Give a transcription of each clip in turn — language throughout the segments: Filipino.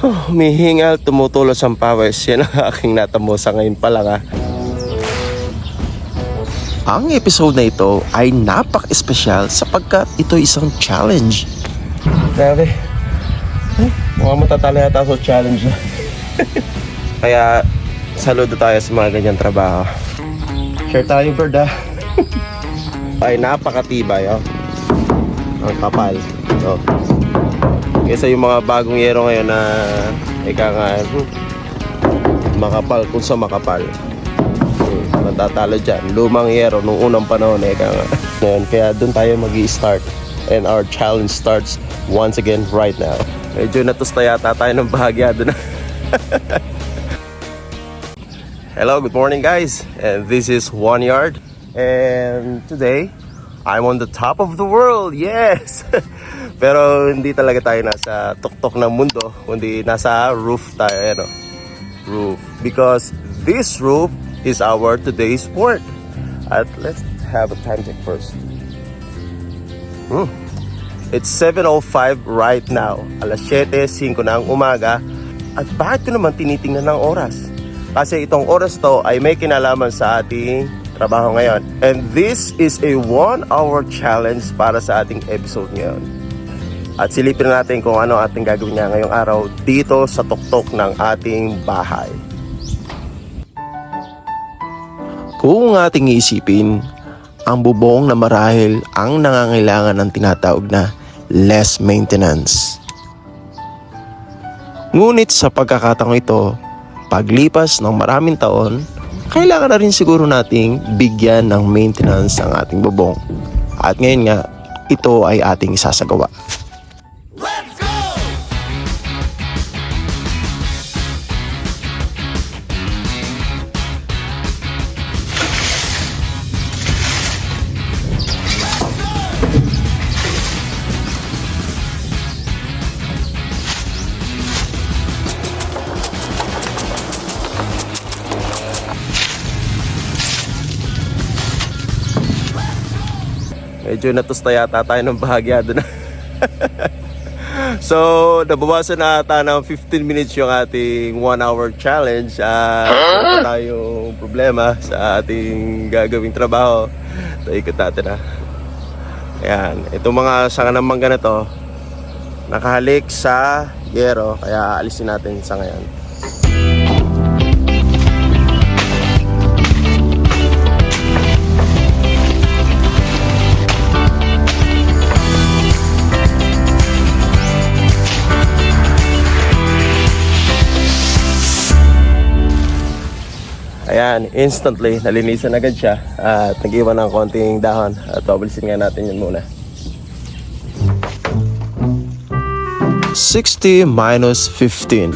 Humihingal, tumutulos ang pawis. Yan ang aking natamo sa ngayon pa lang ha. Ang episode na ito ay napak-espesyal sapagkat ito isang challenge. Grabe. Mukhang matatalo yata sa challenge na. Kaya saludo tayo sa mga ganyang trabaho. Share tayo, bird ha. Ay napakatibay oh. Ang kapal. So, kaysa yung mga bagong yero ngayon na ika nga makapal kung sa makapal. Matatalo dyan. Lumang yero nung unang panahon ika nga. Ngayon, kaya dun tayo mag-i-start. And our challenge starts once again right now. Medyo natusta yata tayo ng bahagya dun. Hello, good morning guys. And this is One Yard. And today, I'm on the top of the world. Yes! Pero hindi talaga tayo nasa tuktok ng mundo, kundi nasa roof tayo, ano? Roof. Because this roof is our today's work. At let's have a time check first. It's 7:05 right now. Alas 7:05 na ang umaga. At bakit ko naman tinitingnan ng oras? Kasi itong oras to ay may kinalaman sa ating trabaho ngayon. And this is a 1-hour challenge para sa ating episode ngayon. At silipin natin kung ano ating gagawin niya ngayong araw dito sa tuktok ng ating bahay. Kung ating iisipin, ang bubong na marahil ang nangangailangan ng tinatawag na less maintenance. Ngunit sa pagkakataong ito, paglipas ng maraming taon, kailangan na rin siguro nating bigyan ng maintenance ang ating bubong. At ngayon nga, ito ay ating isasagawa. Medyo natusta yata tayo ng bahagya doon. So, nabawasan na ata ng 15 minutes yung ating 1-hour challenge. Wala tayong problema sa ating gagawing trabaho. So, ikot natin ha. Ayan, itong mga sanga ng mangga na to nakahalik sa yero, kaya aalisin natin sa ngayon. Ayan, instantly nalinisan agad siya at nag-iwan ng konting dahon at pabilisin nga natin yun muna. 60 minus 15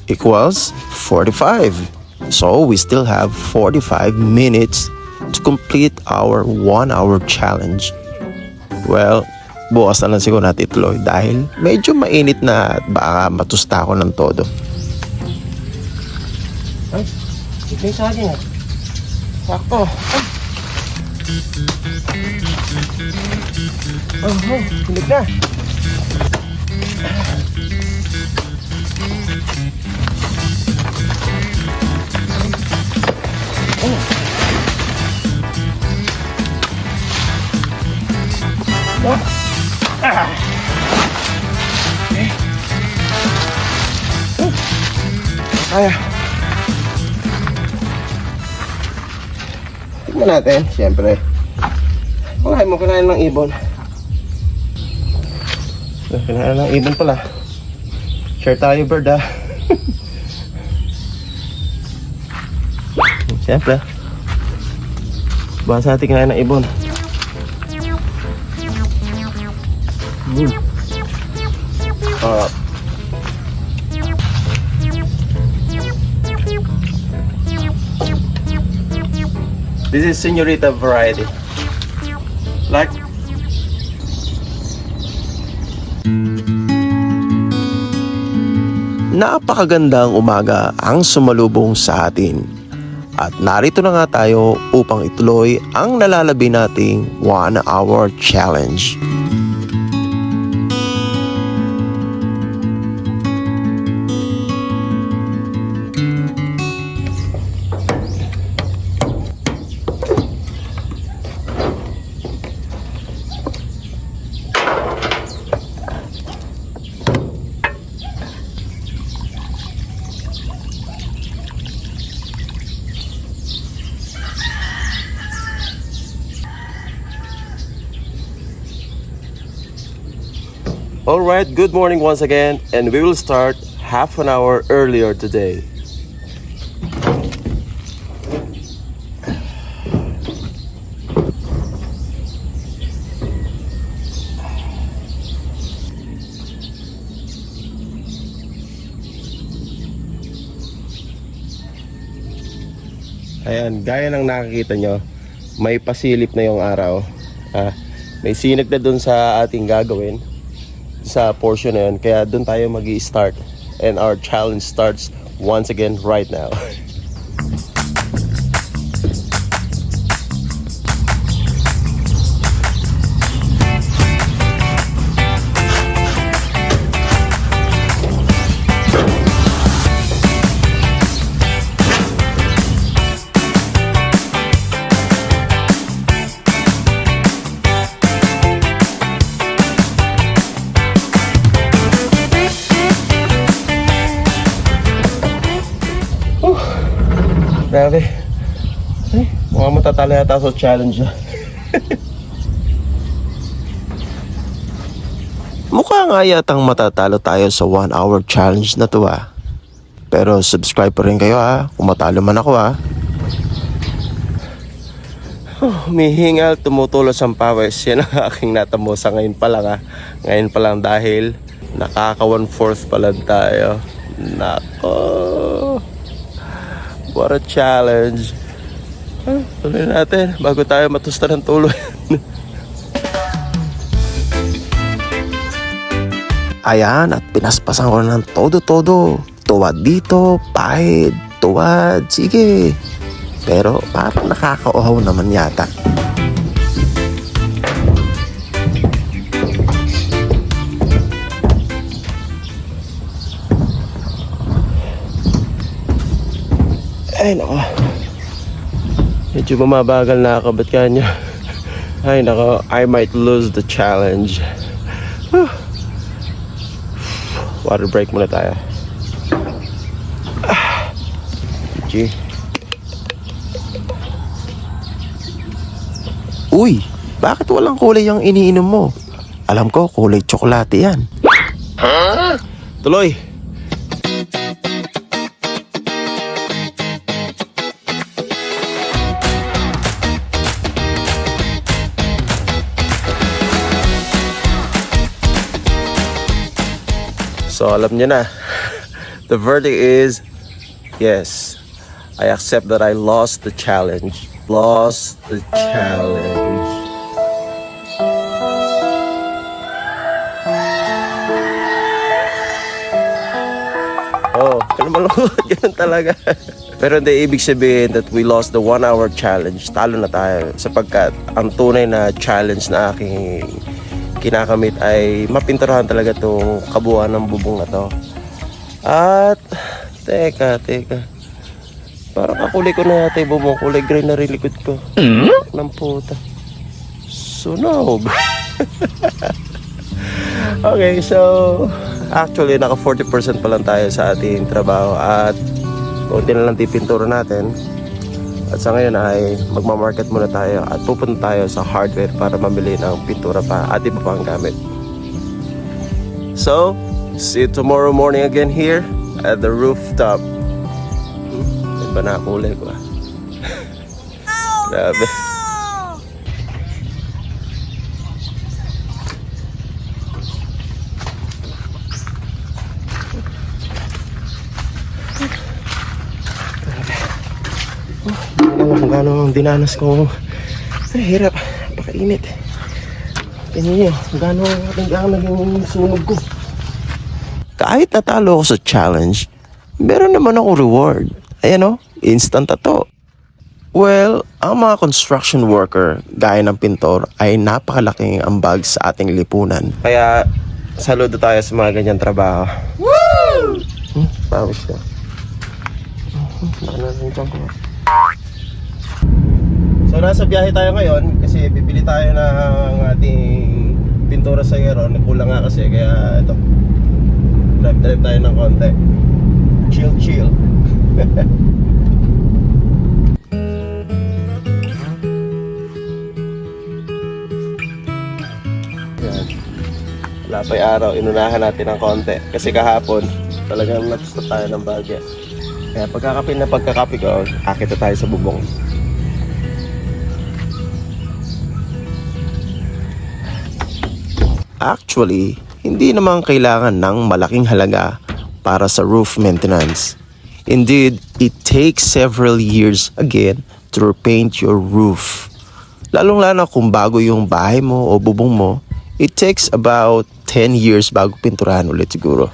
equals 45. So we still have 45 minutes to complete our 1-hour challenge. Well, bukas na lang siguro natin ituloy dahil medyo mainit na at baka matusta ako ng todo. Ay, may saging ah. Sakto. Hilig na. Kaya. Tignan natin, siyempre. Kung mo kinain ng ibon. Kinain ng ibon pala. Share tayo, bird ha. Siyempre. Baka sa ating kinain ng ibon. This is Señorita variety. Like. Napakagandang umaga ang sumalubong sa atin. At narito na nga tayo upang ituloy ang nalalabi nating 1-hour challenge. Alright, good morning once again, and we will start half an hour earlier today. Ayan, gaya ng nakikita nyo, may pasilip na yung araw. May sinag na dun sa ating gagawin sa portion na yun, kaya dun tayo mag-i-start, and our challenge starts once again right now. Grabe. Ay, mukhang matatalo yata sa challenge na. Mukha nga yatang matatalo tayo sa 1 hour challenge na to Pero subscribe pa rin kayo kung matalo man ako Humihingal, tumutulos ang pawis. Yan ang aking natamo sa ngayon pa lang Ngayon pa lang dahil nakaka 1/4 pa lang tayo. Nako. What a challenge. Tuloy natin bago tayo matusta ng tuloy. Ayan, at pinaspasan ko ng todo-todo. Tuwad dito, pahid, tuwad, sige. Pero parang nakakauhaw naman yata. Ay nako, medyo bumabagal na ako, ba't kanya? Ay nako, I might lose the challenge. Water break muna tayo. G. Uy, bakit walang kulay yung iniinom mo? Alam ko, kulay tsokolate yan. Tuloy. So alam niyo na, the verdict is, yes, I accept that I lost the challenge. Lost the challenge. Oh, malungkot, ganun talaga. Pero hindi ibig sabihin that we lost the 1 hour challenge. Talo na tayo sapagkat ang tunay na challenge na aking kinakamit ay mapinturahan talaga itong kabuuan ng bubong na to. At teka parang kakulay ko na yata yung bubong. Kulay gray na rin likod ko. Ng puta, sunog. Okay, so actually naka 40% pa lang tayo sa ating trabaho at konti na lang tipintura natin. At sa ngayon ay magmamarket muna tayo at pupunta tayo sa hardware para mamili ng pintura pa at iba pang gamit. So, see you tomorrow morning again here at the rooftop. Iba na kulay ko Grabe. Kung gaano ang dinanas ko. Ay, hirap. Napakainit. Tingnan nyo, gaano naging sunog ko. Kahit natalo ako sa challenge, meron naman akong reward. Ayan instant to. Well, ang mga construction worker, gaya ng pintor, ay napakalaking ambag sa ating lipunan. Kaya, saludo tayo sa mga ganyan trabaho. Woo! Pawis na. So nasa biyahe tayo ngayon kasi bibili tayo ng ating pintura sa Yero. Kulang nga kasi kaya ito, drive tayo ng konti. Chill. Yan. Wala May araw, inunahan natin ng konti. Kasi kahapon, talagang natusta tayo ng bagya. Kaya pagkakapi ko, akit na tayo sa bubong. Actually, hindi naman kailangan ng malaking halaga para sa roof maintenance. Indeed, it takes several years again to repaint your roof. Lalong-lalo kung bago yung bahay mo o bubong mo, it takes about 10 years bago pinturahan ulit siguro.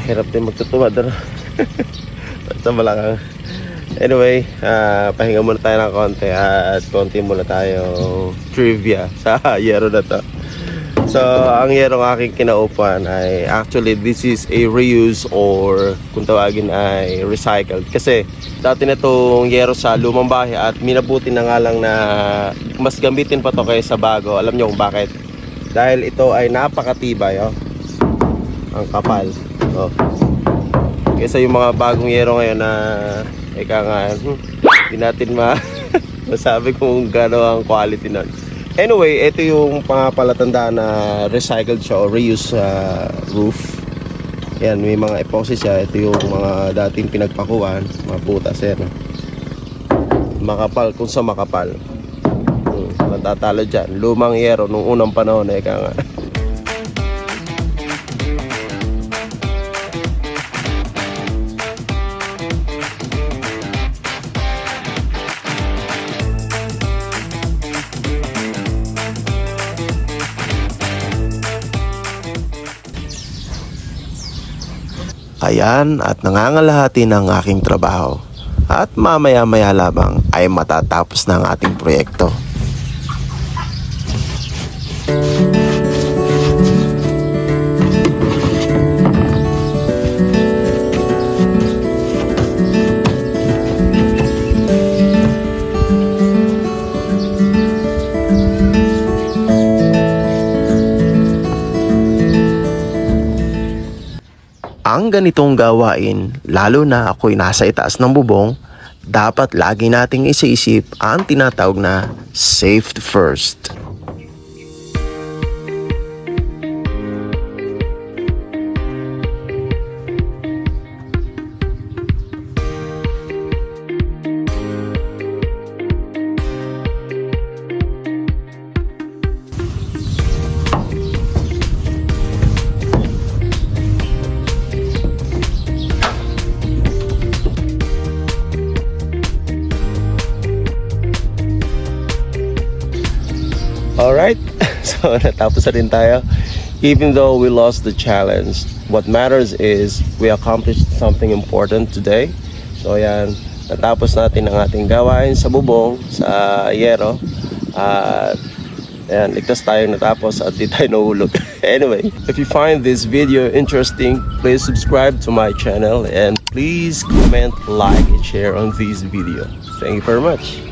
Hirap din magtutuwad. Sa malakang. Anyway, pahinga muna tayo ng konti at konti muna tayo trivia sa yero na to. So, ang yerong aking kinaupuan ay actually this is a reuse or kung tawagin ay recycled. Kasi dati na itong yero sa lumang bahay at minabuti na nga lang na mas gamitin pa to kaysa bago. Alam nyo kung bakit? Dahil ito ay napakatibay, oh. Ang kapal. Oh. Kaysa yung mga bagong yero ngayon na ika nga, hindi natin masabi kung gano'n ang quality nun. Anyway, ito yung palatandaan na recycled siya o reuse roof. Yan, may mga epoxy siya. Ito yung mga dating pinagpakuan, mga putas yan. Makapal kung sa makapal. Natatalo dyan. Lumang yero nung unang panahon na ika nga. Ayan, at nangangalahati ng aking trabaho. At mamaya-maya lamang ay matatapos na ang ating proyekto. Ang ganitong gawain, lalo na ako'y nasa itaas ng bubong, dapat lagi nating isisip ang tinatawag na safety first. Alright, so natapos na rin tayo. Even though we lost the challenge, what matters is we accomplished something important today. So yan, natapos natin ang ating gawain sa bubong, sa yero. At ayan, ligtas tayong natapos at di tayo nahulog. Anyway, if you find this video interesting, please subscribe to my channel and please comment, like, and share on this video. Thank you very much.